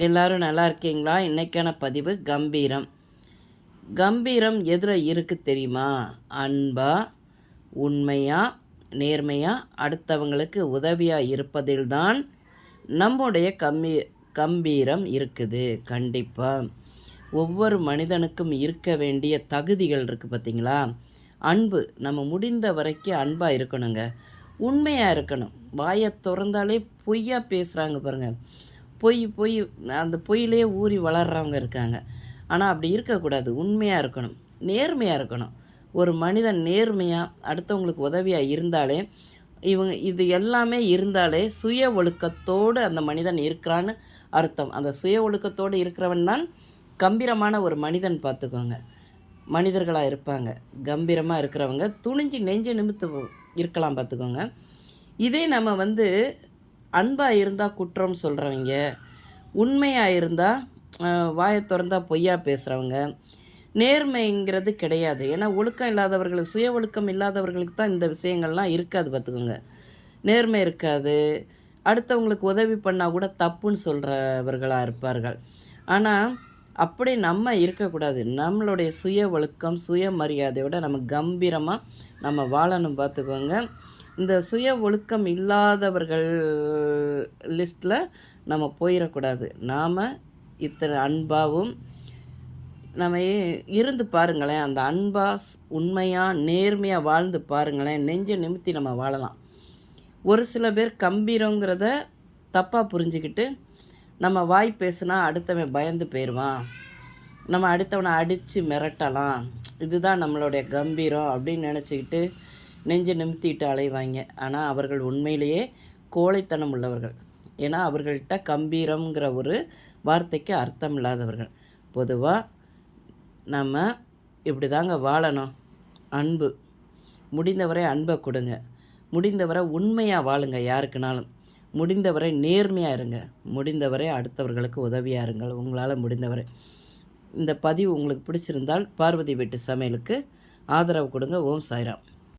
எல்லோரும் நல்லா இருக்கீங்களா? இன்றைக்கான பதிவு கம்பீரம். கம்பீரம் எதில் இருக்குது தெரியுமா? அன்பா, உண்மையா, நேர்மையா, அடுத்தவங்களுக்கு உதவியாக இருப்பதில்தான் நம்முடைய கம்பீரம் இருக்குது. கண்டிப்பாக ஒவ்வொரு மனிதனுக்கும் இருக்க வேண்டிய தகுதிகள் இருக்குது பார்த்திங்களா? அன்பு, நம்ம முடிந்த வரைக்கும் அன்பாக இருக்கணுங்க. உண்மையாக இருக்கணும். வாயை திறந்தாலே பொய்யா பேசுகிறாங்க பாருங்கள். பொய் அந்த பொய்யிலே ஊறி வளர்கிறவங்க இருக்காங்க. ஆனால் அப்படி இருக்கக்கூடாது. உண்மையாக இருக்கணும், நேர்மையாக இருக்கணும். ஒரு மனிதன் நேர்மையாக அடுத்தவங்களுக்கு உதவியாக இருந்தாலே, இது எல்லாமே இருந்தாலே சுய ஒழுக்கத்தோடு அந்த மனிதன் இருக்கிறான்னு அர்த்தம். அந்த சுய ஒழுக்கத்தோடு இருக்கிறவன் தான் கம்பீரமான ஒரு மனிதன். பார்த்துக்கோங்க, மனிதர்களாக இருப்பாங்க. கம்பீரமாக இருக்கிறவங்க துணிஞ்சு நெஞ்சு நிமித்து இருக்கலாம். பார்த்துக்கோங்க. இதே நம்ம அன்பாக இருந்தால் குற்றம் சொல்கிறவங்க, உண்மையாக இருந்தால் வாயை திறந்தா பொய்யா பேசுகிறவங்க, நேர்மைங்கிறது கிடையாது. ஏன்னா ஒழுக்கம் இல்லாதவர்களுக்கு, சுய ஒழுக்கம் இல்லாதவர்களுக்கு தான் இந்த விஷயங்கள்லாம் இருக்காது. பார்த்துக்கோங்க, நேர்மை இருக்காது. அடுத்தவங்களுக்கு உதவி பண்ணால் கூட தப்புன்னு சொல்கிறவர்களாக இருப்பார்கள். ஆனால் அப்படி நம்ம இருக்கக்கூடாது. நம்மளுடைய சுய ஒழுக்கம், சுயமரியாதையோடு நம்ம கம்பீரமாக நம்ம வாழணும். பார்த்துக்கோங்க. இந்த சுய ஒழுக்கம் இல்லாதவர்கள் லிஸ்ட்டில் நம்ம போயிடக்கூடாது. நாம் இத்தனை அன்பாகவும் நம்ம இருந்து பாருங்களேன். அந்த அன்பாக உண்மையாக நேர்மையாக வாழ்ந்து பாருங்களேன். நெஞ்சை நிமித்தி நம்ம வாழலாம். ஒரு சில பேர் கம்பீரங்கிறத தப்பாக புரிஞ்சுக்கிட்டு நம்ம வாய் பேசுனா அடுத்தவன் பயந்து போயிடுவான், நம்ம அடுத்தவனை அடித்து மிரட்டலாம், இதுதான் நம்மளுடைய கம்பீரம் அப்படின்னு நினச்சிக்கிட்டு நெஞ்சை நிமித்திட்டு அலைவாங்க. ஆனால் அவர்கள் உண்மையிலேயே கோழைத்தனம் உள்ளவர்கள். ஏன்னா அவர்கள்ட்ட கம்பீரங்கிற ஒரு வார்த்தைக்கு அர்த்தம் இல்லாதவர்கள். பொதுவாக நம்ம இப்படி தாங்க வாழணும். அன்பு, முடிந்தவரை அன்பை கொடுங்க. முடிந்தவரை உண்மையாக வாழுங்க. யாருக்குனாலும் முடிந்தவரை நேர்மையாக இருங்க. முடிந்தவரை அடுத்தவர்களுக்கு உதவியாக இருங்கள் உங்களால் முடிந்தவரை. இந்த பதிவு உங்களுக்கு பிடிச்சிருந்தால் பார்வதி வீட்டு சமையலுக்கு ஆதரவு கொடுங்க. ஓம் சாய்ராம்.